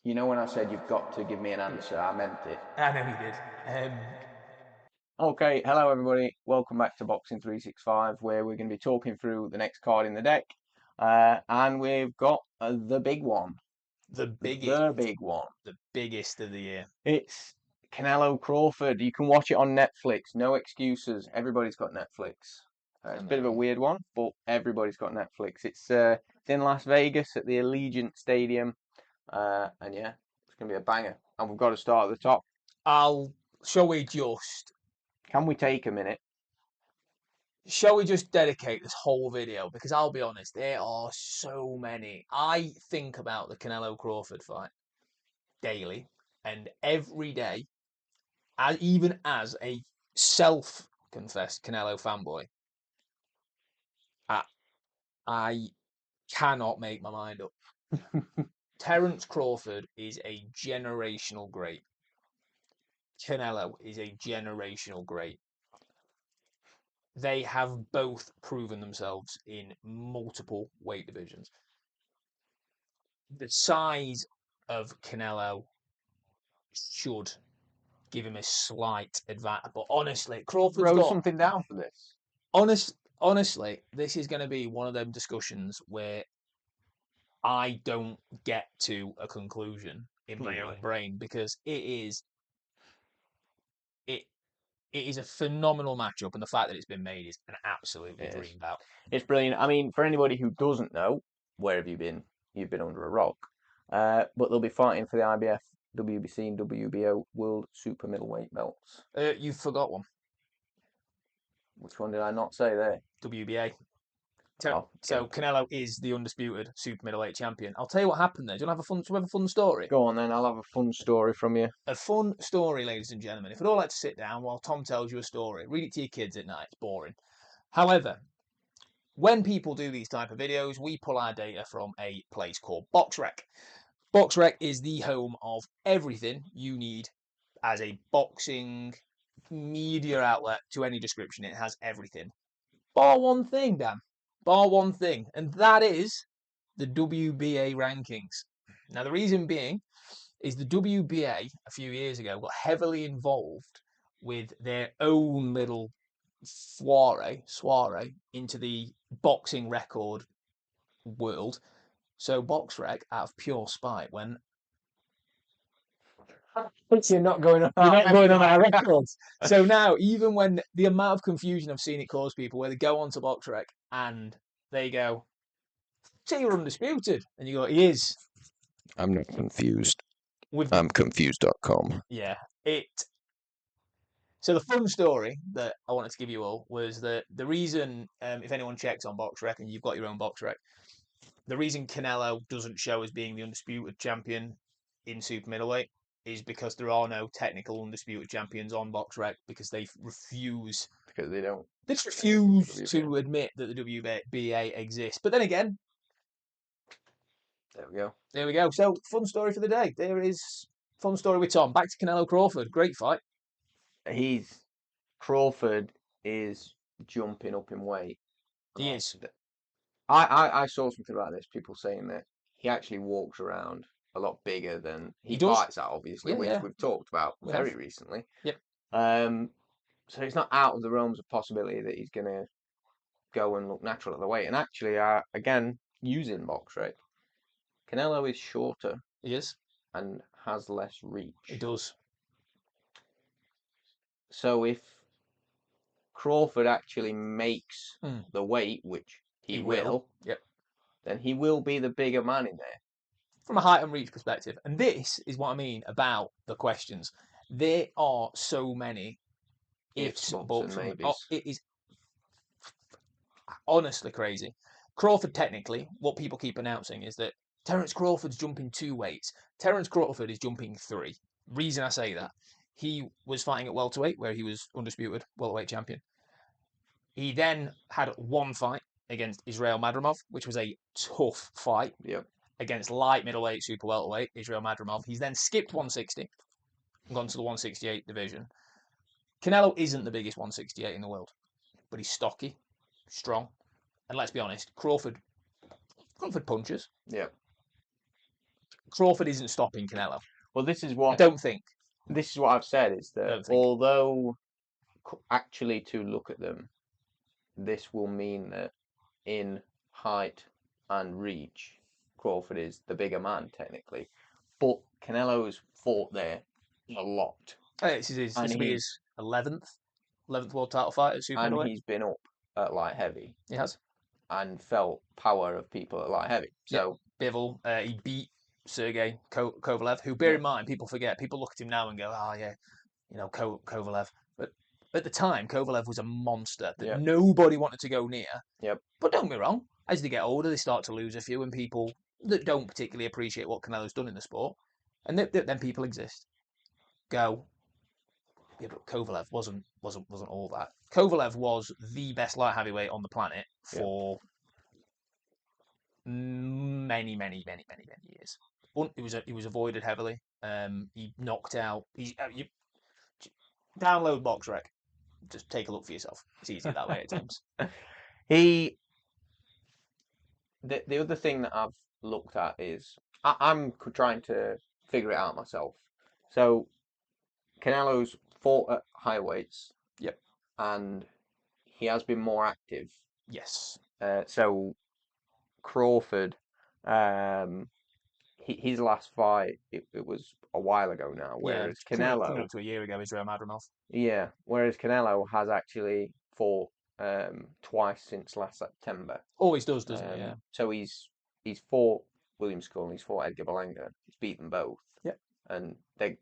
You know when I said you've got to give me an answer, I meant it. I know he did. Okay, hello everybody. Welcome back to Boxing 365, where we're going to be talking through the next card in the deck. And we've got the big one. The biggest. The big one. The biggest of the year. It's Canelo Crawford. You can watch it on Netflix. No excuses. Everybody's got Netflix. It's a bit of a weird one, but everybody's got Netflix. It's in Las Vegas at the Allegiant Stadium. And yeah, it's going to be a banger. And we've got to start at the top. Shall we just Can we take a minute? dedicate this whole video? Because I'll be honest, there are so many. I think about the Canelo Crawford fight daily and every day, even as a self-confessed Canelo fanboy. I cannot make my mind up. Terence Crawford is a generational great. Canelo is a generational great. They have both proven themselves in multiple weight divisions. The size of Canelo should give him a slight advantage, but honestly, Crawford's Throw got something down for this. Honestly, this is going to be one of them discussions where I don't get to a conclusion in my own brain, because it is a phenomenal matchup, and the fact that it's been made is an absolutely dreamed out. It's brilliant. I mean, for anybody who doesn't know, where have you been? You've been under a rock. But they'll be fighting for the IBF, WBC, and WBO World Super Middleweight belts. You forgot one. Which one did I not say there? WBA. Oh, So Canelo is the undisputed super middleweight champion. I'll tell you what happened there. Do you want to have a fun story? Go on then, I'll have a fun story from you. A fun story, ladies and gentlemen. If you'd all like to sit down while Tom tells you a story, read it to your kids at night. It's boring. However, when people do these type of videos, we pull our data from a place called BoxRec. BoxRec is the home of everything you need as a boxing media outlet to any description. It has everything. Bar one thing, Dan. Bar one thing. And that is the WBA rankings. Now, the reason being is the WBA a few years ago got heavily involved with their own little soiree into the boxing record world. So BoxRec, out of pure spite, went, You're not going on our records. So now, even when the amount of confusion I've seen it cause people, where they go onto BoxRec and they go, "So you're undisputed," and you go, "He is." I'm not confused. I'm confused.com. Yeah, So the fun story that I wanted to give you all was that the reason, if anyone checks on BoxRec, and you've got your own BoxRec, the reason Canelo doesn't show as being the undisputed champion in super middleweight is because there are no technical undisputed champions on BoxRec, because they refuse. Because they don't. They just refuse to admit that the WBA exists. But then again, there we go. There we go. So, fun story for the day. There is fun story with Tom. Back to Canelo Crawford. Great fight. Crawford is jumping up in weight. He is. I saw something like this. People saying that he actually walks around a lot bigger than he fights at, obviously, which we've talked about very recently. Yep. So it's not out of the realms of possibility that he's going to go and look natural at the weight. And actually, again, using BoxRec, Canelo is shorter. He is. And has less reach. He does. So if Crawford actually makes the weight, which he will, then he will be the bigger man in there. From a height and reach perspective. And this is what I mean about the questions. There are so many ifs, buts, and maybes. It is honestly crazy. Crawford, technically, what people keep announcing is that Terence Crawford's jumping 2 weights. Terence Crawford is jumping 3. Reason I say that, he was fighting at welterweight, where he was undisputed welterweight champion. He then had one fight against Israel Madrimov, which was a tough fight. Yep. Against light middleweight super welterweight Israel Madrimov. He's then skipped 160 and gone to the 168 division. Canelo isn't the biggest 168 in the world, but he's stocky, strong, and let's be honest, Crawford punches. Yeah. Crawford isn't stopping Canelo. Well, this is I what don't think. I've said is that Don't think. although actually to look at them, this will mean that in height and reach, Crawford is the bigger man technically, but Canelo's fought there a lot, This will be his 11th world title fight at super and middleweight. he's been up at light heavy He has. and felt power of people at light heavy. So Bivol, he beat Sergey Kovalev, who, bear in mind, people forget. People look at him now and go, "Oh yeah, you know, Kovalev." But at the time, Kovalev was a monster that nobody wanted to go near. Yep. But don't get me wrong, as they get older, they start to lose a few, and people that don't particularly appreciate what Canelo's done in the sport, and then people exist. Go. Yeah, but Kovalev wasn't all that. Kovalev was the best light heavyweight on the planet for many years. He was avoided heavily. He knocked out. You download BoxRec. Just take a look for yourself. It's easier that way at times. The other thing that I've looked at is I'm trying to figure it out myself. So Canelo's fought at high weights. Yep. And he has been more active. Yes. So Crawford, his last fight, it was a while ago now. Whereas Canelo, coming up to a year ago, Israel Madrimov. Yeah. Whereas Canelo has actually fought twice since last September. Always does, doesn't he? Yeah. So he's fought William Skull and he's fought Edgar Berlanga. He's beaten both. Yep. And they're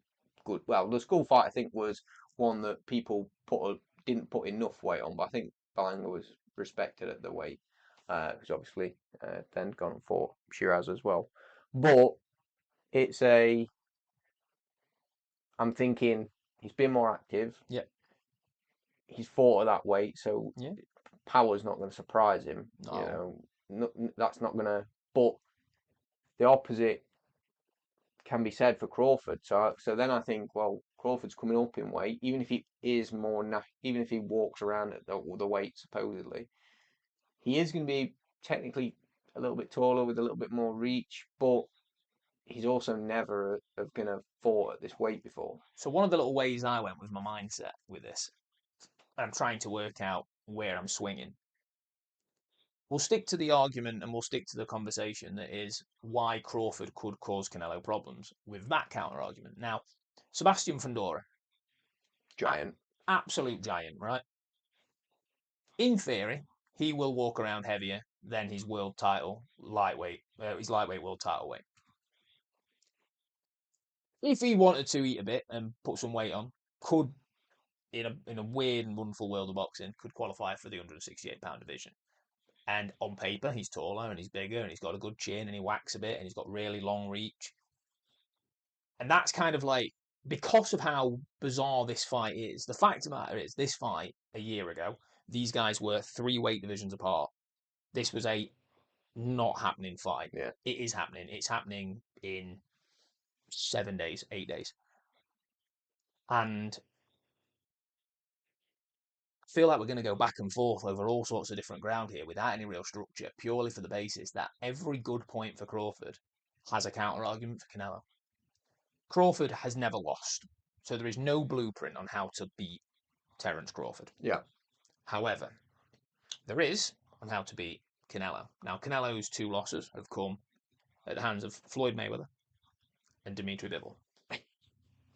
good. Well, the Skull fight I think was one that people didn't put enough weight on, but I think Berlanga was respected at the weight. Because obviously then gone and fought Shiraz as well. But I'm thinking he's been more active. Yeah. He's fought at that weight, so yeah. power's not going to surprise him. No. You know, that's not going to. But the opposite can be said for Crawford. So then I think, well, Crawford's coming up in weight, even if he is even if he walks around at the weight supposedly, he is going to be technically a little bit taller with a little bit more reach, but he's also never going to fought at this weight before. So one of the little ways I went with my mindset with this, I'm trying to work out where I'm swinging. We'll stick to the argument and we'll stick to the conversation that is why Crawford could cause Canelo problems with that counter argument. Now, Sebastian Fundora. Giant. Absolute giant, right? In theory, he will walk around heavier than his world title lightweight, his lightweight world title weight. If he wanted to eat a bit and put some weight on, could, in a weird and wonderful world of boxing, could qualify for the 168-pound division. And on paper, he's taller and he's bigger and he's got a good chin and he whacks a bit and he's got really long reach. And that's kind of like, because of how bizarre this fight is, the fact of the matter is, this fight a year ago, these guys were 3 weight divisions apart. This was a not happening fight. Yeah. It is happening. It's happening in 7 days, 8 days. And I feel like we're going to go back and forth over all sorts of different ground here without any real structure, purely for the basis that every good point for Crawford has a counter argument for Canelo. Crawford has never lost, so there is no blueprint on how to beat Terence Crawford. Yeah. However, there is on how to beat Canelo. Now, Canelo's 2 losses have come at the hands of Floyd Mayweather and Dimitri Bivol.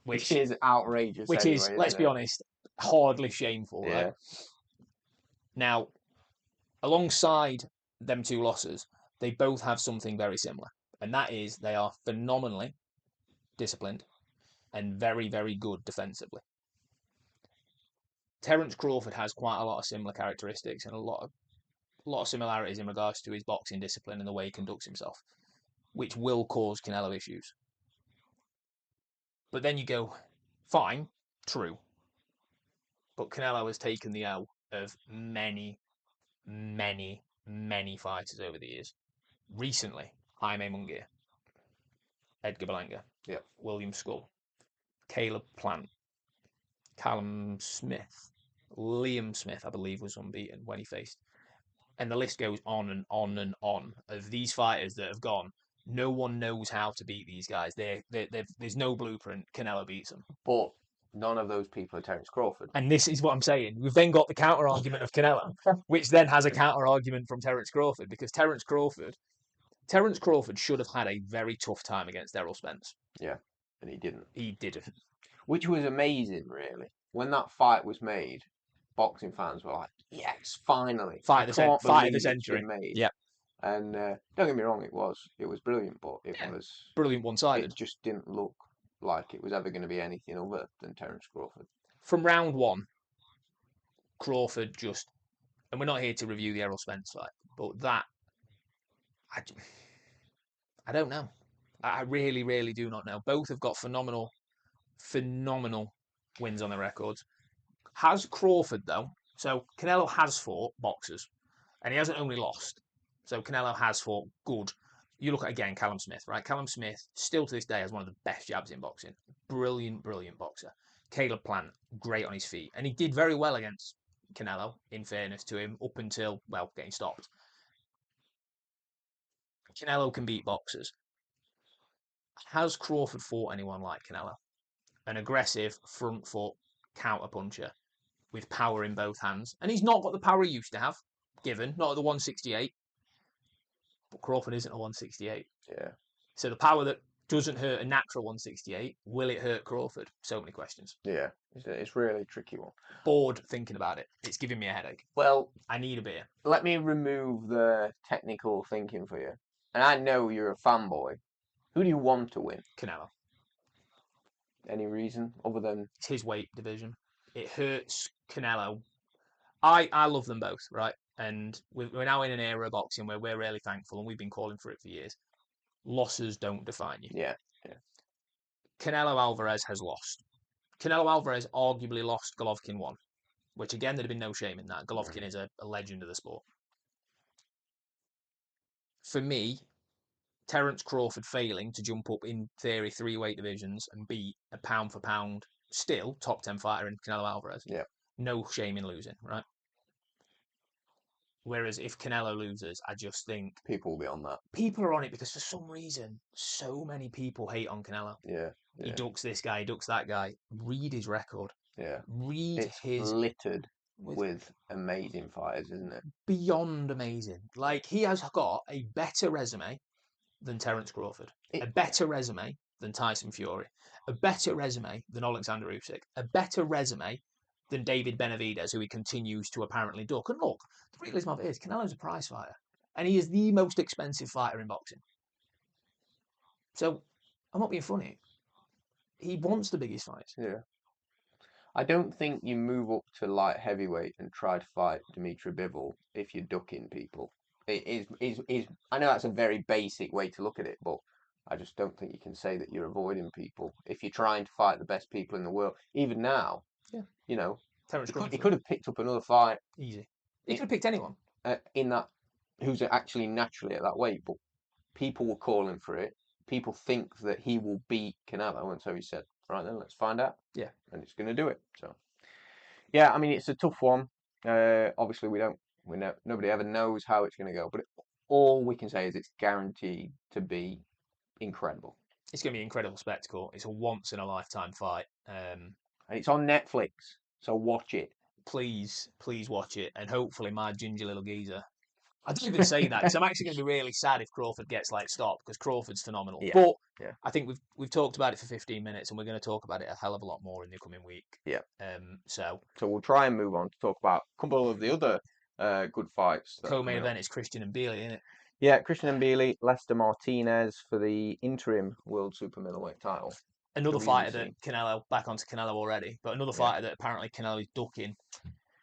Which is outrageous. Which anyway, is, let's be honest, hardly shameful, right? Now, alongside them 2 losses, they both have something very similar, and that is they are phenomenally disciplined and very, very good defensively. Terence Crawford has quite a lot of similar characteristics and a lot of similarities in regards to his boxing discipline and the way he conducts himself, which will cause Canelo issues. But then you go, fine, true. But Canelo has taken the L of many fighters over the years. Recently, Jaime Munguia, Edgar Berlanga, William Skull, Caleb Plant, Callum Smith, Liam Smith, I believe, was unbeaten when he faced. And the list goes on and on and on of these fighters that have gone, No one knows how to beat these guys. There's no blueprint. Canelo beats them. But none of those people are Terence Crawford. And this is what I'm saying. We've then got the counter argument of Canelo, which then has a counter argument from Terence Crawford, because Terence Crawford should have had a very tough time against Errol Spence. Yeah, and he didn't. He didn't. Which was amazing, really. When that fight was made, boxing fans were like, "Yes, finally! Fight of the century." Made. Yeah. And don't get me wrong, it was brilliant, but it was brilliant one-sided. It just didn't look like it was ever going to be anything other than Terence Crawford. From round one, Crawford just, and we're not here to review the Errol Spence fight, but that, I don't know. I really, really do not know. Both have got phenomenal wins on their records. Has Crawford, though, so Canelo has fought boxers, and he hasn't only lost. So Canelo has fought good. You look at, again, Callum Smith, right? Callum Smith, still to this day, has one of the best jabs in boxing. Brilliant, brilliant boxer. Caleb Plant, great on his feet. And he did very well against Canelo, in fairness to him, up until, well, getting stopped. Canelo can beat boxers. Has Crawford fought anyone like Canelo? An aggressive front foot counter puncher with power in both hands. And he's not got the power he used to have, given, not at the 168. But Crawford isn't a 168. Yeah. So the power that doesn't hurt a natural 168, will it hurt Crawford? So many questions. Yeah, it's really a tricky one. Bored thinking about it. It's giving me a headache. Well, I need a beer. Let me remove the technical thinking for you. And I know you're a fanboy. Who do you want to win? Canelo. Any reason other than it's his weight division? It hurts Canelo. I love them both, right? And we're now in an era of boxing where we're really thankful, and we've been calling for it for years. Losses don't define you. Yeah. Canelo Alvarez has lost. Canelo Alvarez arguably lost. Golovkin won, which again, there'd have been no shame in that. Golovkin is a legend of the sport. For me, Terence Crawford failing to jump up in theory 3 weight divisions and beat a pound for pound still top 10 fighter in Canelo Alvarez. Yeah. No shame in losing, right? Whereas if Canelo loses, I just think people will be on that. People are on it because for some reason, so many people hate on Canelo. Yeah. He ducks this guy, he ducks that guy. Read his record. Yeah. It's littered with amazing fighters, isn't it? Beyond amazing. Like, he has got a better resume than Terence Crawford, a better resume than Tyson Fury, a better resume than Alexander Usyk, a better resume than David Benavidez, who he continues to apparently duck. And look, the realism of it is, Canelo's a prize fighter, and he is the most expensive fighter in boxing. So, I'm not being funny. He wants the biggest fights. Yeah. I don't think you move up to light heavyweight and try to fight Dimitri Bivol if you're ducking people. It is. I know that's a very basic way to look at it, but I just don't think you can say that you're avoiding people if you're trying to fight the best people in the world. Even now, you know, he could have picked up another fight. Easy. He could have picked anyone in that who's actually naturally at that weight, but people were calling for it. People think that he will beat Canelo, and so he said, "Right then, let's find out." Yeah, and it's going to do it. So, yeah, I mean, it's a tough one. Obviously, nobody ever knows how it's going to go, but all we can say is it's guaranteed to be incredible. It's going to be an incredible spectacle. It's a once in a lifetime fight, and it's on Netflix, so watch it. Please watch it, and hopefully my ginger little geezer. I don't even say that because I'm actually going to be really sad if Crawford gets stopped, because Crawford's phenomenal. Yeah. But I think we've talked about it for 15 minutes, and we're going to talk about it a hell of a lot more in the coming week. Yeah. So we'll try and move on to talk about a couple of the other good fights. Co-main event is Christian and Mbeili, isn't it? Yeah, Christian and Mbeili, Lester Martinez for the interim world super middleweight title. Another fighter that Canelo, back onto Canelo already, but another fighter that apparently Canelo is ducking,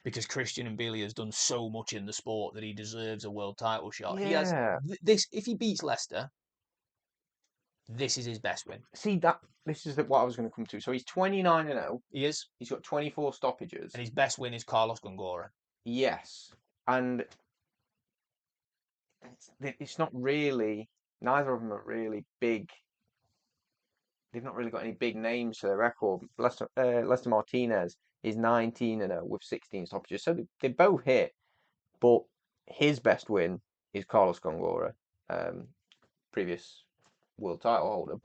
because Christian and Mbeili has done so much in the sport that he deserves a world title shot. Yeah. He has this. If he beats Lester, this is his best win. See, this is what I was going to come to. So he's 29-0. He is. He's got 24 stoppages. And his best win is Carlos Gongora. Yes. And it's not really, neither of them are really big. They've not really got any big names to their record. Lester Martinez is 19-0 with 16 stoppages. So they both hit, but his best win is Carlos Gongora, previous world title holder.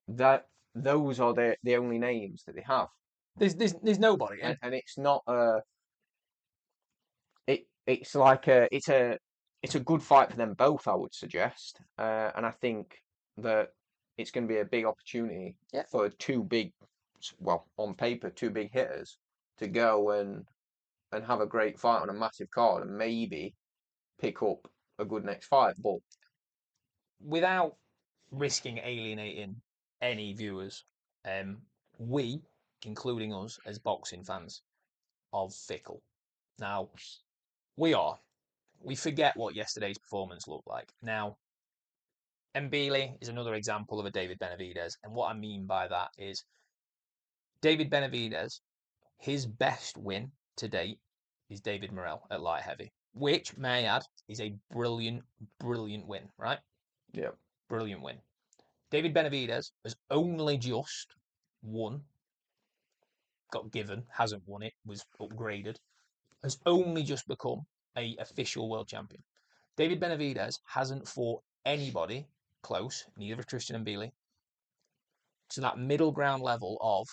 But those are the only names that they have. There's nobody, and it's not it's like it's a good fight for them both, I would suggest, and I think that it's going to be a big opportunity for two big, well, on paper, two big hitters to go and have a great fight on a massive card and maybe pick up a good next fight, but without risking alienating any viewers, we, including us as boxing fans, are fickle. Now, we forget what yesterday's performance looked like. Now, Mbili is another example of a David Benavidez, and what I mean by that is David Benavidez, his best win to date is David Morrell at light heavy, which, may I add, is a brilliant, brilliant win, right? Yeah. Brilliant win. David Benavidez has only just won, got given, hasn't won it, was upgraded, has only just become a official world champion. David Benavidez hasn't fought anybody close, neither of Christian Mbili, to that middle ground level of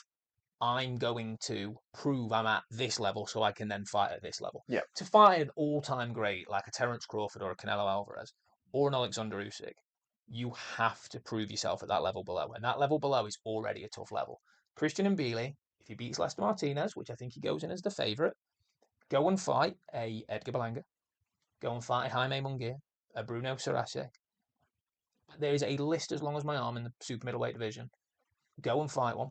I'm going to prove I'm at this level so I can then fight at this level. Yeah. To fight an all-time great like a Terence Crawford or a Canelo Alvarez or an Alexander Usyk, you have to prove yourself at that level below. And that level below is already a tough level. Christian Mbili, if he beats Lester Martinez, which I think he goes in as the favourite, go and fight a Edgar Berlanga. Go and fight a Jaime Munguia, a Bruno Saracek. There is a list as long as my arm in the super middleweight division. Go and fight one.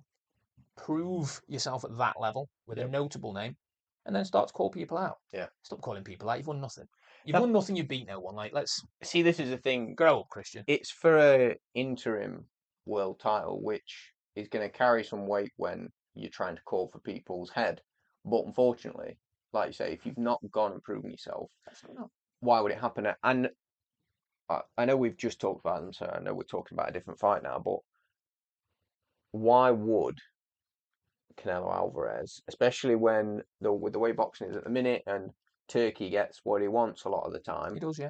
Prove yourself at that level with a notable name, and then start to call people out. Yeah. Stop calling people out. You've won nothing. You've won nothing. You've beat no one. Like, let's see. This is the thing. Grow up, Christian. It's for a interim world title, which is going to carry some weight when you're trying to call for people's head. But unfortunately, like you say, if you've not gone and proven yourself, why would it happen? And I know we've just talked about them, so I know we're talking about a different fight now, but why would Canelo Alvarez, especially when with the way boxing is at the minute and Turkey gets what he wants a lot of the time? He does, yeah.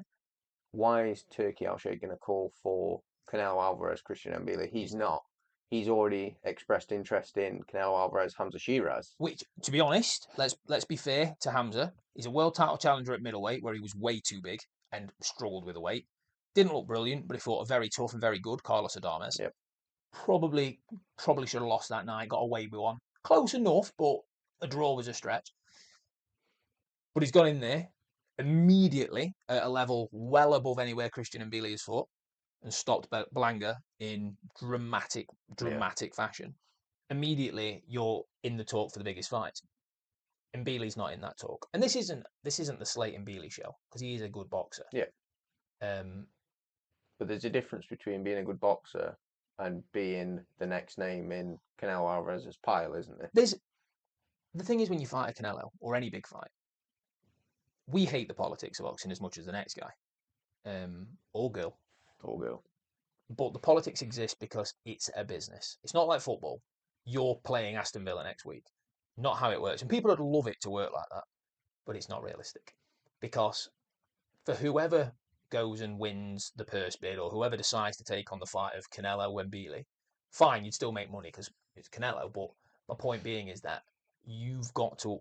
Why is Turkey Al-Sheikh going to call for Canelo Alvarez, Christian Mbili? He's not. He's already expressed interest in Canelo Alvarez, Hamza Shiraz. Which, to be honest, let's be fair to Hamza. He's a world title challenger at middleweight, where he was way too big and struggled with the weight. Didn't look brilliant, but he fought a very tough and very good Carlos Adames. Yep. Probably should have lost that night. Got away with one. Close enough, but a draw was a stretch. But he's gone in there immediately at a level well above anywhere Christian Mbili has fought and stopped Berlanga in dramatic fashion. Immediately, you're in the talk for the biggest fights. Mbili's not in that talk, and this isn't the Slate Mbili show because he is a good boxer. Yeah. But there's a difference between being a good boxer and being the next name in Canelo Alvarez's pile, isn't there? The thing is, when you fight a Canelo or any big fight, we hate the politics of boxing as much as the next guy, or girl. But the politics exist because it's a business. It's not like football. You're playing Aston Villa next week. Not how it works. And people would love it to work like that, but it's not realistic. Because for whoever goes and wins the purse bid or whoever decides to take on the fight of Canelo and Mbili, fine, you'd still make money because it's Canelo. But my point being is that you've got to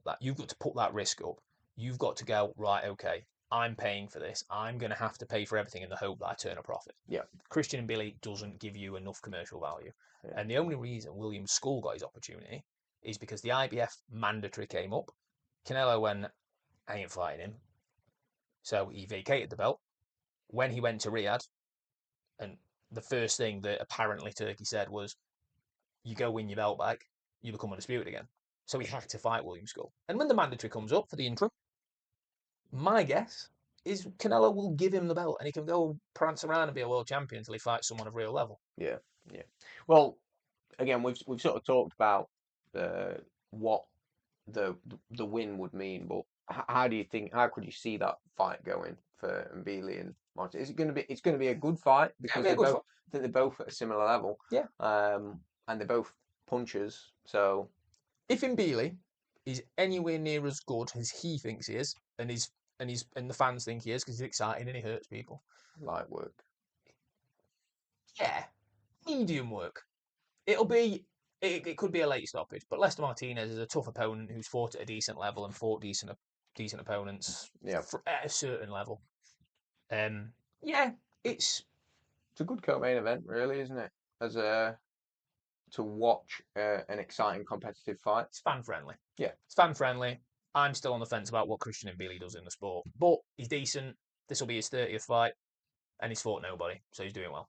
put that risk up. You've got to go, right, okay, I'm paying for this. I'm going to have to pay for everything in the hope that I turn a profit. Yeah. Christian Mbili doesn't give you enough commercial value. Yeah. And the only reason William Skull got his opportunity is because the IBF mandatory came up. Canelo went, I ain't fighting him. So he vacated the belt. When he went to Riyadh, and the first thing that apparently Turkey said was, you go win your belt back, you become undisputed again. So he had to fight William Skull. And when the mandatory comes up for the interim, my guess is Canelo will give him the belt and he can go prance around and be a world champion until he fights someone of real level. Yeah. Well, again, we've sort of talked about what the win would mean, but how could you see that fight going for Mbili and Martin? It's going to be a good fight because they're both at a similar level. Yeah. And they're both punchers. So if Mbili is anywhere near as good as he thinks he is, and the fans think he is because he's exciting and he hurts people. Light work. Yeah, medium work. It'll be. It could be a late stoppage, but Lester Martinez is a tough opponent who's fought at a decent level and fought decent opponents at a certain level. Yeah, it's a good co-main event, really, isn't it? As a to watch an exciting competitive fight. It's fan friendly. Yeah, it's fan friendly. I'm still on the fence about what Christian Mbili does in the sport, but he's decent. This will be his 30th fight, and he's fought nobody, so he's doing well.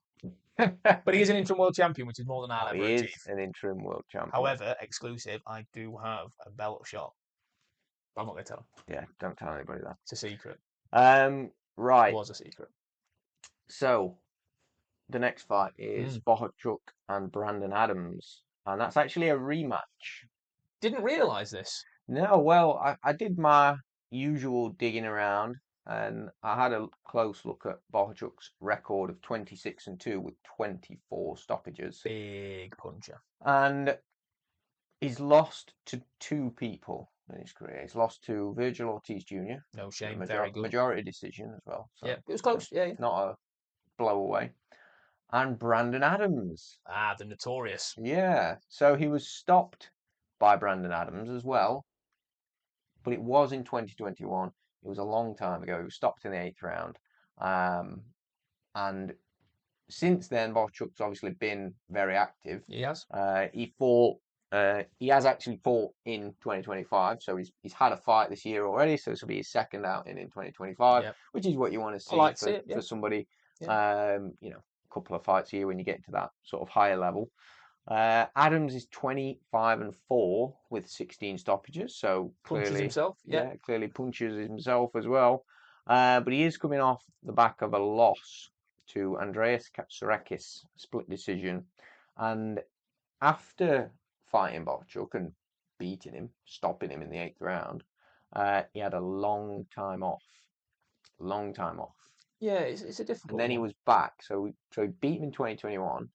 But he is an interim world champion, which is more than I'll ever achieve. He is an interim world champion. However, exclusive, I do have a belt shot. But I'm not going to tell him. Yeah, don't tell anybody that. It's a secret. Right. It was a secret. So, the next fight is Bohachuk and Brandon Adams, and that's actually a rematch. Didn't realise this. No, well, I did my usual digging around, and I had a close look at Bohachuk's record of 26-2 with 24 stoppages. Big puncher. And he's lost to 2 people in his career. He's lost to Virgil Ortiz Jr. No shame, very good. Majority decision as well. So yeah, it was close. Yeah. Not a blowaway. And Brandon Adams. Ah, the notorious. Yeah, so he was stopped by Brandon Adams as well, but it was in 2021. It was a long time ago. He was stopped in the 8th round. And since then, Bohachuk's obviously been very active. He has. He has actually fought in 2025, so he's had a fight this year already. So this will be his second outing in 2025, which is what you want to see for somebody. Yeah. A couple of fights a year when you get to that sort of higher level. Adams is 25-4 with 16 stoppages, so punches himself. Yeah, clearly punches himself as well. But he is coming off the back of a loss to Andreas Katsarakis, split decision, and after fighting Bohachuk and beating him, stopping him in the 8th round, he had a long time off. Yeah, it's a difficult. And then he was back, so he beat him in 2021,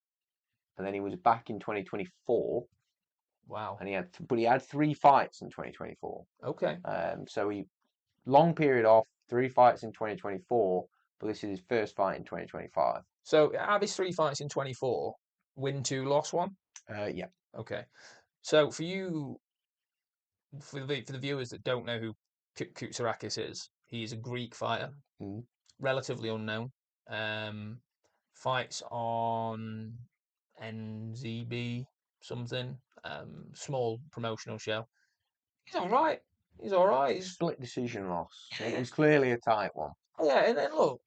and then he was back in 2024. Wow. And he had 3 fights in 2024. Okay. So long period off, 3 fights in 2024, but this is his first fight in 2025. So out of his 3 fights in 24, win 2, loss 1. Yeah. Okay. So for the viewers that don't know who Katsarakis is, he is a Greek fighter, relatively unknown. Fights on NZB something, small promotional show. He's all right. Split decision loss. It was clearly a tight one. Yeah, and then look,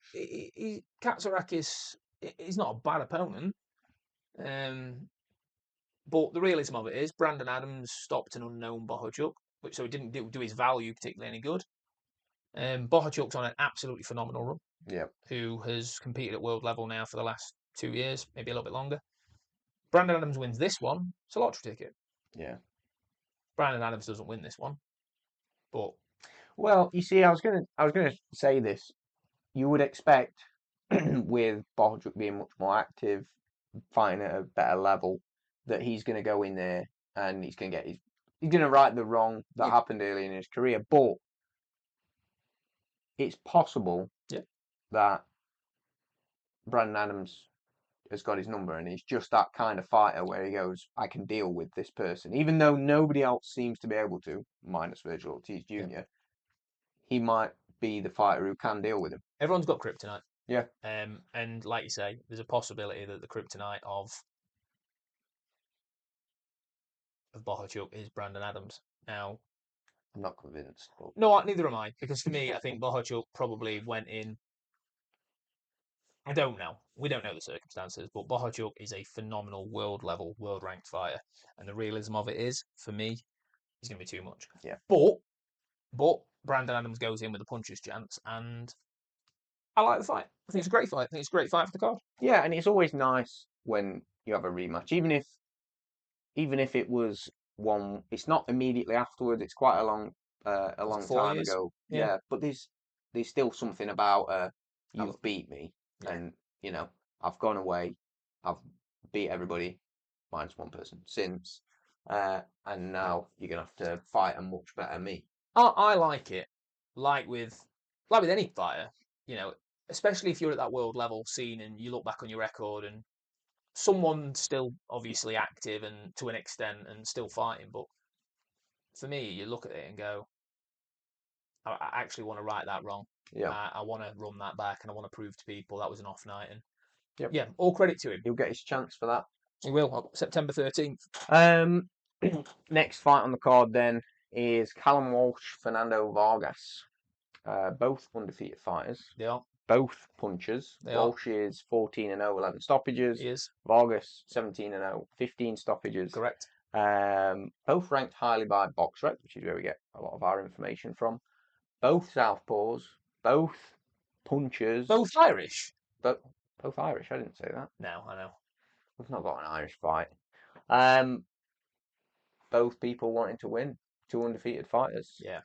Katsarakis, he's not a bad opponent. But the realism of it is Brandon Adams stopped an unknown Bohachuk, so it didn't do his value particularly any good. Bohachuk's on an absolutely phenomenal run. Yeah. Who has competed at world level now for the last 2 years, maybe a little bit longer. Brandon Adams wins this one, it's a lottery ticket. Yeah. Brandon Adams doesn't win this one, but well, you see, I was gonna say this. You would expect with Bohachuk being much more active, fighting at a better level, that he's going to go in there and he's going to right the wrong that happened early in his career. But it's possible that Brandon Adams has got his number and he's just that kind of fighter where he goes, I can deal with this person. Even though nobody else seems to be able to, minus Virgil Ortiz Jr., he might be the fighter who can deal with him. Everyone's got kryptonite. Yeah. And like you say, there's a possibility that the kryptonite of Bohachuk is Brandon Adams. Now, I'm not convinced. But... No, neither am I. Because for me, I think Bohachuk probably went in. I don't know. We don't know the circumstances, but Bohachuk is a phenomenal world ranked fighter. And the realism of it is, for me, he's going to be too much. Yeah. But Brandon Adams goes in with a puncher's chance, and I like the fight. I think it's a great fight. I think it's a great fight for the card. Yeah, and it's always nice when you have a rematch, even if it was one. It's not immediately afterwards. It's quite a long time ago. Yeah, but there's still something about you've beat me, and I've gone away. I've beat everybody minus one person since, and now you're gonna have to fight a much better me. I like it, like with any fighter, especially if you're at that world level scene and you look back on your record and someone still obviously active and to an extent and still fighting. But for me, you look at it and go, I actually want to right that wrong. Yeah. I want to run that back, and I want to prove to people that was an off night. And Yep. yeah, all credit to him. He'll get his chance for that. He will. September 13th. Next fight on the card then is Callum Walsh, Fernando Vargas. Both undefeated fighters. They are. Both punchers. They Walsh is 14-0, 11 stoppages. He is. Vargas 17-0, 15 stoppages. Correct. Both ranked highly by BoxRec, which is where we get a lot of our information from. Both southpaws. Both punchers. Both Irish. Both Irish. I didn't say that. No, I know. We've not got an Irish fight. Both people wanting to win. Two undefeated fighters. Yeah.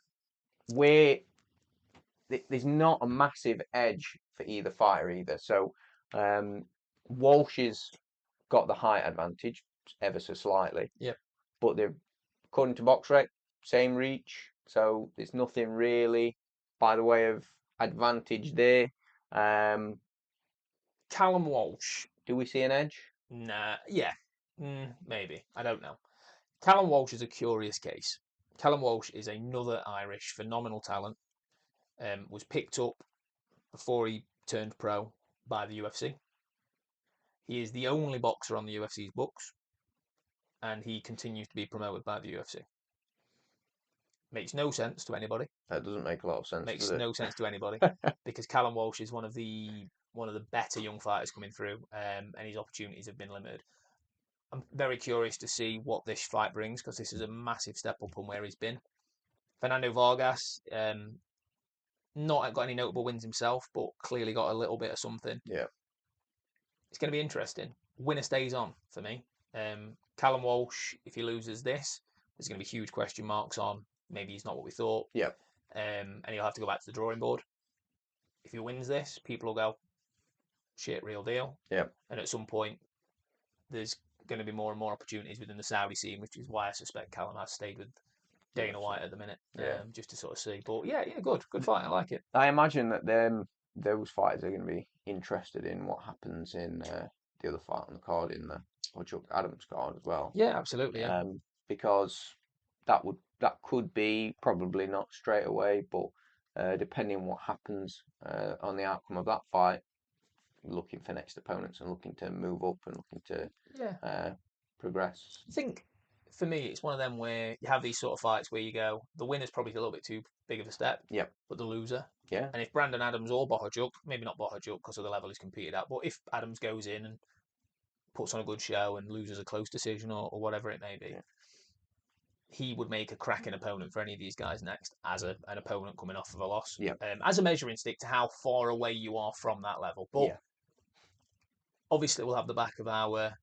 There's not a massive edge for either fighter either. So Walsh has got the height advantage ever so slightly. Yep. But they're, according to BoxRec, same reach. So there's nothing really by the way of advantage there. Callum Walsh. Do we see an edge? Nah. Yeah. Maybe. I don't know. Callum Walsh is a curious case. Callum Walsh is another Irish phenomenal talent. Was picked up before he turned pro by the UFC. He is the only boxer on the UFC's books, and he continues to be promoted by the UFC. Makes no sense to anybody. That doesn't make a lot of sense. Makes no sense to anybody because Callum Walsh is one of the better young fighters coming through, and his opportunities have been limited. I'm very curious to see what this fight brings because this is a massive step up on where he's been. Fernando Vargas, not got any notable wins himself, but clearly got a little bit of something. Yeah. It's going to be interesting. Winner stays on for me. Callum Walsh, if he loses this, there's going to be huge question marks on. Maybe he's not what we thought. Yeah. And he'll have to go back to the drawing board. If he wins this, people will go, shit, real deal. Yeah. And at some point, there's going to be more and more opportunities within the Saudi scene, which is why I suspect Callum has stayed with Dana White at the minute, just to sort of see. But yeah, good fight. I like it. I imagine that those fighters are going to be interested in what happens in the other fight on the card, in the Chuck Adams card as well. Yeah, absolutely. Yeah. Because that could be probably not straight away, but depending on what happens on the outcome of that fight, looking for next opponents and looking to move up and looking to progress. I think for me, it's one of them where you have these sort of fights where you go, the winner's probably a little bit too big of a step, but the loser. Yeah. And if Brandon Adams or Bohajuk, maybe not Bohajuk because of the level he's competed at, but if Adams goes in and puts on a good show and loses a close decision or whatever it may be, he would make a cracking opponent for any of these guys next as an opponent coming off of a loss. Yeah. As a measuring stick to how far away you are from that level. But obviously we'll have the back of our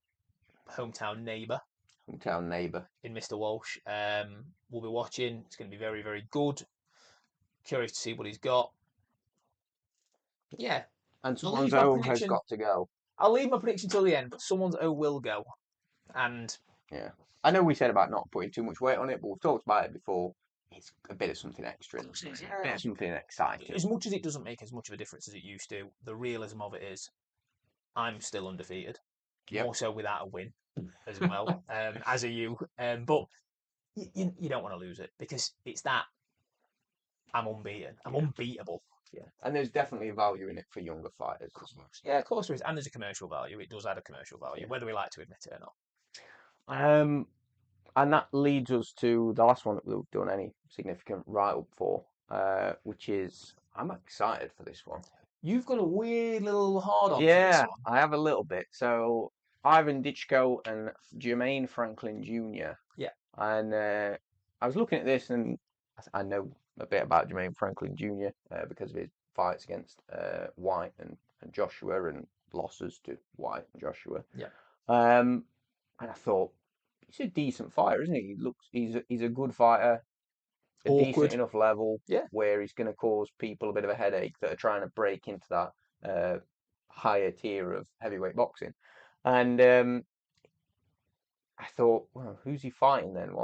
hometown neighbour in Mr. Walsh. We'll be watching. It's going to be very, very good. Curious to see what he's got. Yeah. And someone's O has got to go. I'll leave my prediction till the end, but someone's O will go. And yeah, I know we said about not putting too much weight on it, but we've talked about it before. It's a bit of something extra. A bit of something exciting. As much as it doesn't make as much of a difference as it used to, the realism of it is I'm still undefeated. More so without a win as well, as are you. But you don't want to lose it because it's that I'm unbeaten. I'm unbeatable. Yeah, and there's definitely value in it for younger fighters. Yeah, of course there is. And there's a commercial value. It does add a commercial value, whether we like to admit it or not. And that leads us to the last one that we've done any significant write-up for, which is, I'm excited for this one. You've got a weird little hard-on for this one. I have a little bit. So, Ivan Ditchko and Jermaine Franklin Jr. Yeah. And I was looking at this, and I know a bit about Jermaine Franklin Jr. Because of his fights against White and Joshua, and losses to White and Joshua. Yeah. And I thought, he's a decent fighter, isn't he? He's a good fighter, a decent enough level where he's going to cause people a bit of a headache that are trying to break into that higher tier of heavyweight boxing. And I thought, well, who's he fighting then?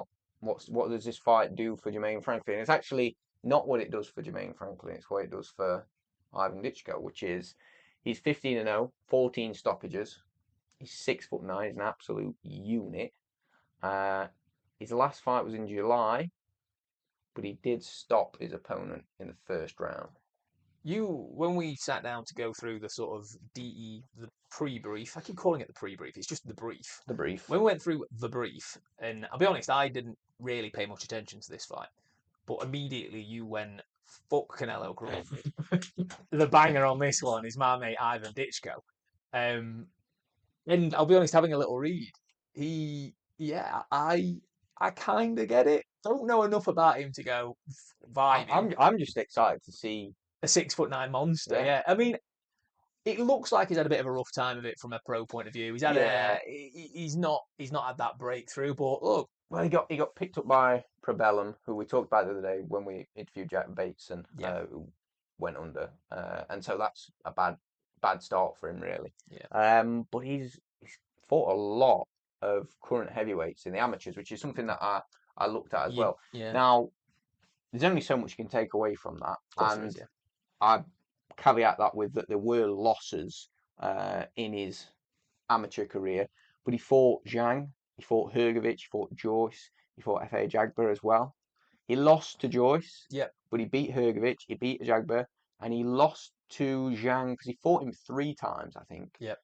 What does this fight do for Jermaine Franklin? It's actually not what it does for Jermaine Franklin. It's what it does for Ivan Ditchko, which is he's 15-0, 14 stoppages. He's 6'9". He's an absolute unit. His last fight was in July, but he did stop his opponent in the first round. When we sat down to go through the sort of the pre-brief, I keep calling it the pre-brief, it's just the brief. The brief. When we went through the brief, and I'll be honest, I didn't really pay much attention to this fight, but immediately you went, fuck Canelo Crawford. The banger on this one is my mate Ivan Ditchko. And I'll be honest, having a little read, I kind of get it. Don't know enough about him to go vibing. I'm just excited to see A 6'9" monster. Yeah. I mean, it looks like he's had a bit of a rough time of it from a pro point of view. He's had he's not had that breakthrough. But look, well, he got picked up by Probellum, who we talked about the other day when we interviewed Jack Bateson, who went under, and so that's a bad start for him, really. Yeah. But he's fought a lot of current heavyweights in the amateurs, which is something that I looked at as well. Yeah. Now, there's only so much you can take away from that, and yeah. I caveat that with that there were losses in his amateur career, but he fought Zhang, he fought Hrgovic, he fought Joyce, he fought F.A. Jagba as well. He lost to Joyce, but he beat Hrgovic, he beat Jagba, and he lost to Zhang because he fought him 3 times, I think. Yep.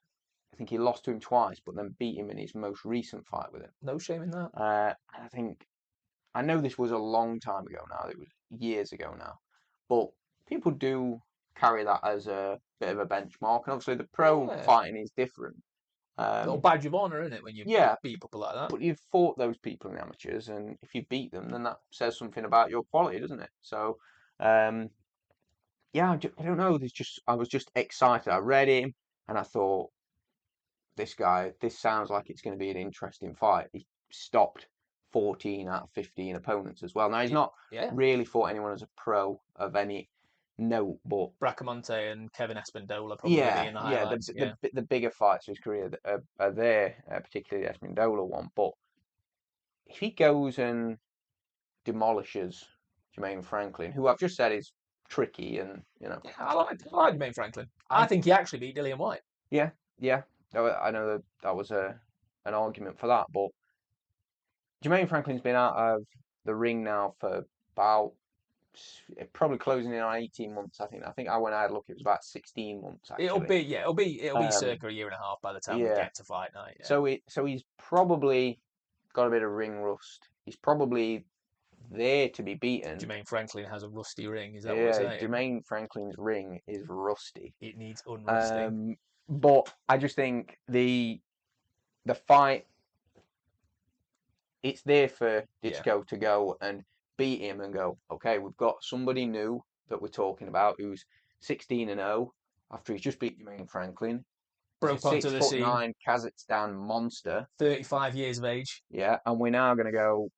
I think he lost to him twice, but then beat him in his most recent fight with him. No shame in that. And I know this was a long time ago now. It was years ago now, but people do carry that as a bit of a benchmark, and obviously the pro fighting is different. A little badge of honour, isn't it, when you beat people like that? But you've fought those people in the amateurs, and if you beat them, then that says something about your quality, doesn't it? So, I don't know. I was just excited. I read him, and I thought, this sounds like it's going to be an interesting fight. He stopped 14 out of 15 opponents as well. Now, he's not really fought anyone as a pro of any note, but Bracamonte and Kevin Espindola probably being the highlights. The bigger fights of his career that are there, particularly the Espindola one. But if he goes and demolishes Jermaine Franklin, who I've just said is tricky, and I like Jermaine Franklin. I think he actually beat Dillian White. Yeah. I know that was an argument for that, but Jermaine Franklin's been out of the ring now for about probably closing in on 18 months. I think when I had a look, it was about 16 months. Actually, it'll be circa a year and a half by the time we get to fight night. Yeah. So he's probably got a bit of ring rust. He's probably there to be beaten. Jermaine Franklin has a rusty ring. Is that what you're saying? Jermaine Franklin's ring is rusty. It needs unrusting. But I just think the fight, it's there for Ditchko to go and beat him and go, okay, we've got somebody new that we're talking about who's 16-0 after he's just beat Jermaine Franklin. Broke onto the scene. 6'9" Kazakhstan monster. 35 years of age. Yeah, and we're now going to go,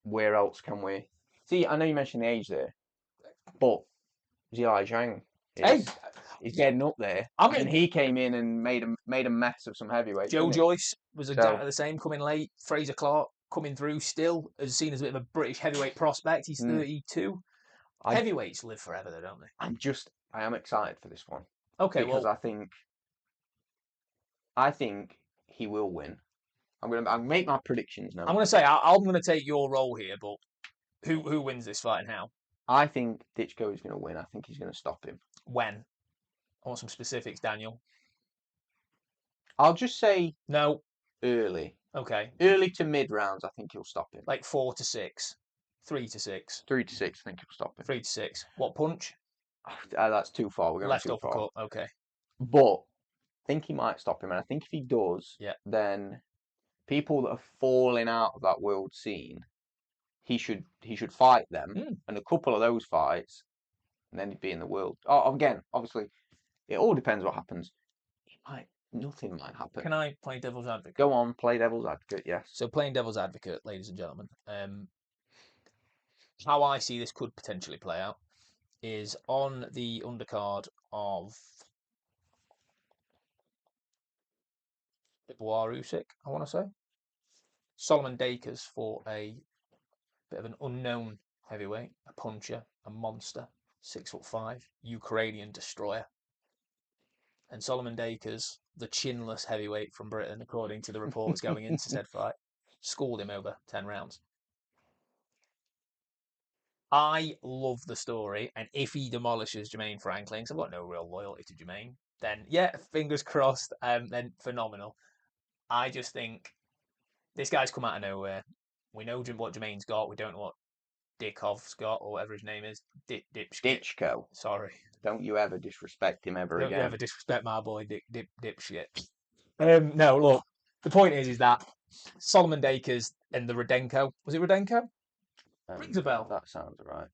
where else can we? See, I know you mentioned the age there, but Zhilai Zhang is getting up there. And he came in and made a mess of some heavyweights. Joe Joyce was exactly the same, coming late. Fraser Clark coming through still, as seen as a bit of a British heavyweight prospect. He's 32. Heavyweights live forever, though, don't they? I am excited for this one. Okay, because I think he will win. I'll make my predictions now. I'm going to say I'm going to take your role here, but who wins this fight and how? I think Ditchko is going to win. I think he's going to stop him. When? I want some specifics, Daniel. I'll just say no. Early. Okay. Early to mid rounds, I think he'll stop him. Like 4 to 6. 3 to 6. 3 to 6, I think he'll stop him. 3 to 6. What punch? That's too far. We're going left too uppercut. Far. Okay. But I think he might stop him, and I think if he does, then people that are falling out of that world scene, he should fight them, and a couple of those fights, and then he'd be in the world. Oh, again, obviously, it all depends what happens. Nothing might happen. Can I play devil's advocate? Go on, play devil's advocate, yes. So playing devil's advocate, ladies and gentlemen, how I see this could potentially play out is on the undercard of Usyk, I want to say. Solomon Dakers for a bit of an unknown heavyweight, a puncher, a monster, 6'5", Ukrainian destroyer. and Solomon Dakers, the chinless heavyweight from Britain, according to the reports going into said fight, schooled him over 10 rounds. I love the story, and if he demolishes Jermaine Franklin, because I've got no real loyalty to Jermaine, then yeah, fingers crossed, then phenomenal. I just think this guy's come out of nowhere. We know what Jermaine's got. We don't know what Dickov's got, or whatever his name is. Ditchko. Sorry. Don't you ever disrespect him ever Don't again. you ever disrespect my boy, Dipshit. No, look, the point is that Solomon Dakers and the Rudenko, was it Rudenko? Rings a bell. That sounds right.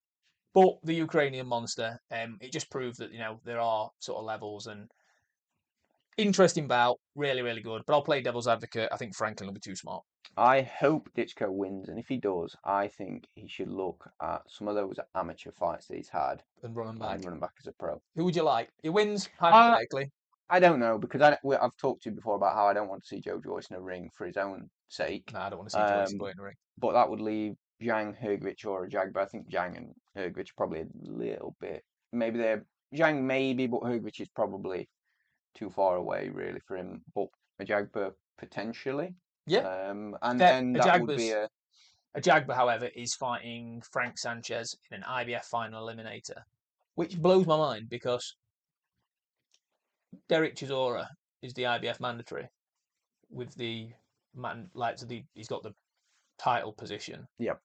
But the Ukrainian monster, it just proved that, there are sort of levels, and interesting bout, really, really good. But I'll play devil's advocate. I think Franklin will be too smart. I hope Ditchko wins, and if he does, I think he should look at some of those amateur fights that he's had and run him back. and run him back as a pro. Who would you like? He wins, hypothetically. I don't know, because I've talked to you before about how I don't want to see Joe Joyce in a ring for his own sake. No, I don't want to see Joyce in a ring. But that would leave Zhang, Hrgovic, or a Jag. But I think Zhang and Hrgovic probably a little bit. Maybe they're Zhang, maybe, but Hrgovic is probably too far away, really, for him. But a Jagba potentially. Yeah. And then that would be a Jagba, however, is fighting Frank Sanchez in an IBF final eliminator, which blows my mind because Derek Chisora is the IBF mandatory with the man, he's got the title position. Yep.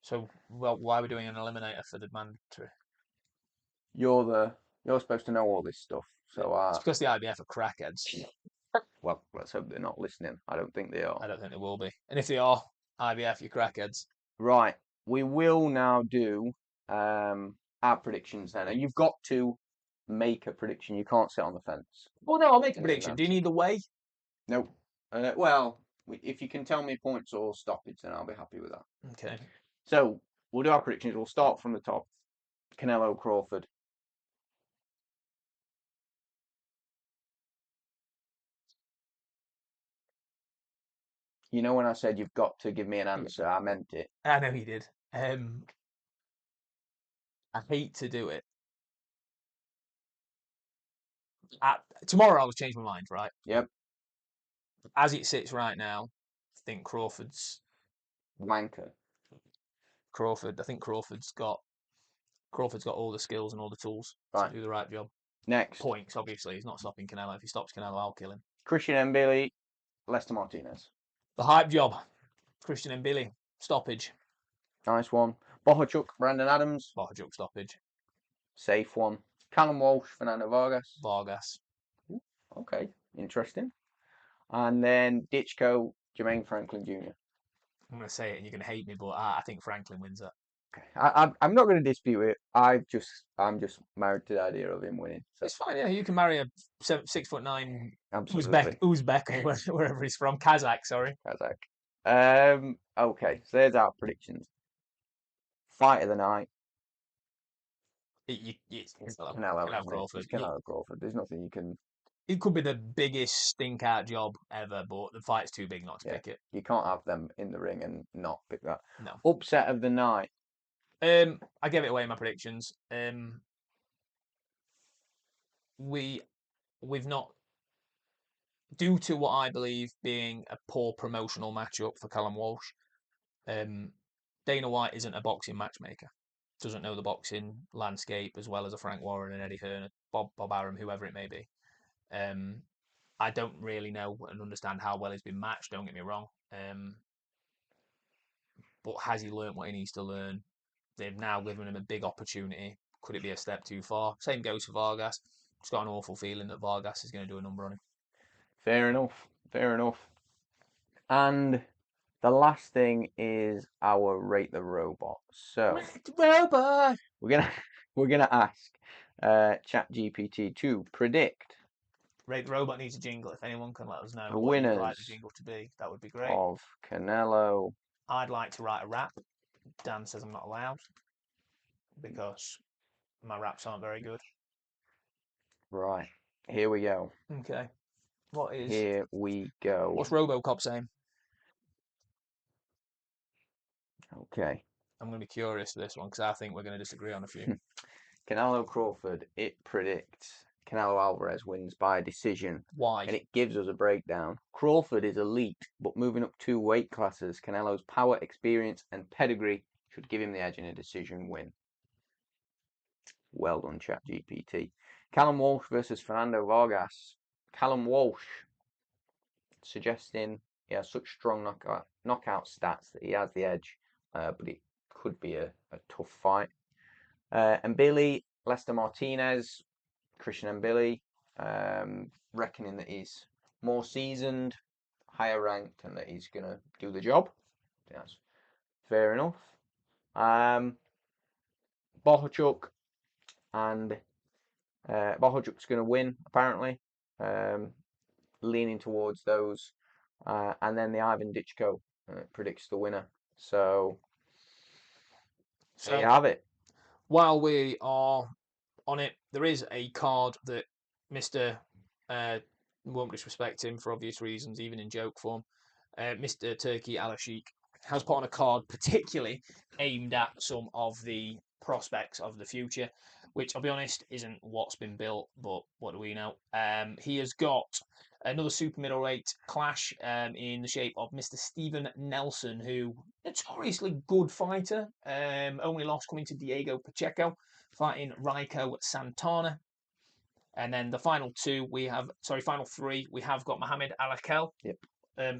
So, well, why are we doing an eliminator for the mandatory? You're supposed to know all this stuff. So it's because the IBF are crackheads. Well, let's hope they're not listening. I don't think they are. I don't think they will be. And if they are, IBF, you crackheads. Right. We will now do our predictions then. And you've got to make a prediction. You can't sit on the fence. Well, no, I'll make a prediction. Do you need the way? No. Well, if you can tell me points or stoppage, then I'll be happy with that. Okay. So, we'll do our predictions. We'll start from the top. Canelo Crawford. You know when I said you've got to give me an answer, I meant it. I know you did. I hate to do it. Tomorrow I'll change my mind, right? Yep. As it sits right now, I think Crawford's wanker. I think Crawford's got all the skills and all the tools to do the right job. Next. Points, obviously. He's not stopping Canelo. If he stops Canelo, I'll kill him. Christian Mbili, Lester Martinez. The hype job. Christian Mbili. Stoppage. Nice one. Bohachuk, Brandon Adams. Bohachuk stoppage. Safe one. Callum Walsh, Fernando Vargas. Vargas. Ooh, okay, interesting. And then Ditchko, Jermaine Franklin Jr. I'm going to say it and you're going to hate me, but I think Franklin wins that. Okay. I'm not going to dispute it. I'm just married to the idea of him winning. So. It's fine, yeah. You can marry a 6'9" Absolutely. Uzbek or wherever he's from. Kazakh, sorry. Kazakh. Okay, so there's our predictions. Fight of the night. It's Canelo Crawford. Canelo Crawford. There's nothing you can. It could be the biggest stink out job ever, but the fight's too big not to pick it. You can't have them in the ring and not pick that. No. Upset of the night. I gave it away in my predictions. We've not, due to what I believe being a poor promotional matchup for Callum Walsh. Dana White isn't a boxing matchmaker. Doesn't know the boxing landscape as well as a Frank Warren and Eddie Hearn, Bob Arum, whoever it may be. I don't really know and understand how well he's been matched. Don't get me wrong. But has he learnt what he needs to learn? They've now given him a big opportunity. Could it be a step too far? Same goes for Vargas. Just got an awful feeling that Vargas is going to do a number on him. Fair enough. And the last thing is our Rate the Robot. So Rate the Robot. We're gonna ask ChatGPT to predict. Rate the Robot needs a jingle. If anyone can let us know the what winners you'd like the jingle to be, that would be great. Of Canelo. I'd like to write a rap. Dan says I'm not allowed because my raps aren't very good. Right. Here we go. Okay. What is? Here we go. What's RoboCop saying? Okay. I'm going to be curious for this one because I think we're going to disagree on a few. Canelo Crawford, it predicts Canelo Alvarez wins by decision. Why? And it gives us a breakdown. Crawford is elite, but moving up 2 weight classes, Canelo's power, experience, and pedigree should give him the edge in a decision win. Well done, ChatGPT. Callum Walsh versus Fernando Vargas. Callum Walsh, suggesting he has such strong knockout stats that he has the edge, but it could be a tough fight. And Billy, Lester Martinez, Christian Mbili, reckoning that he's more seasoned, higher ranked, and that he's going to do the job. I think that's fair enough. Bohachuk, and Bohachuk's going to win, apparently. Leaning towards those. And then the Ivan Ditchko predicts the winner. So there you have it. While we are on it, there is a card that Mr. Won't disrespect him for obvious reasons, even in joke form. Mr. Turkey Al-Sheikh has put on a card particularly aimed at some of the prospects of the future, which I'll be honest isn't what's been built, but what do we know? He has got another super middleweight clash in the shape of Mr. Steven Nelson, who notoriously good fighter, only lost coming to Diego Pacheco, fighting Raiko Santana. And then the final three, we have got Mohamed Alakel,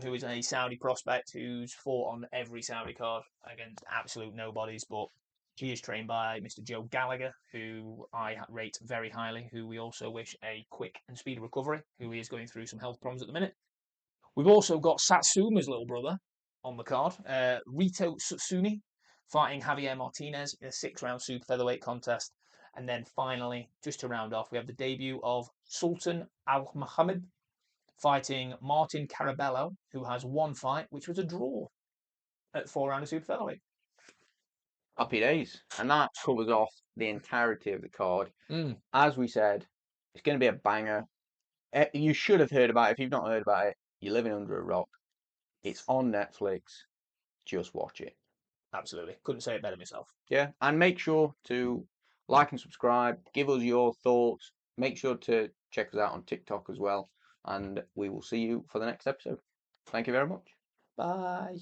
who is a Saudi prospect who's fought on every Saudi card against absolute nobodies, but he is trained by Mr. Joe Gallagher, who I rate very highly, who we also wish a quick and speedy recovery, who is going through some health problems at the minute. We've also got Satsuma's little brother on the card, Rito Tsutsuni, fighting Javier Martinez in a 6-round super featherweight contest. And then finally, just to round off, we have the debut of Sultan Al Mohammed fighting Martin Carabello, who has one fight, which was a draw at 4-round super featherweight. Happy days. And that covers off the entirety of the card. As we said, it's going to be a banger. You should have heard about it. If you've not heard about it, you're living under a rock. It's on Netflix. Just watch it. Absolutely. Couldn't say it better myself. Yeah. And make sure to like and subscribe. Give us your thoughts. Make sure to check us out on TikTok as well. And we will see you for the next episode. Thank you very much. Bye.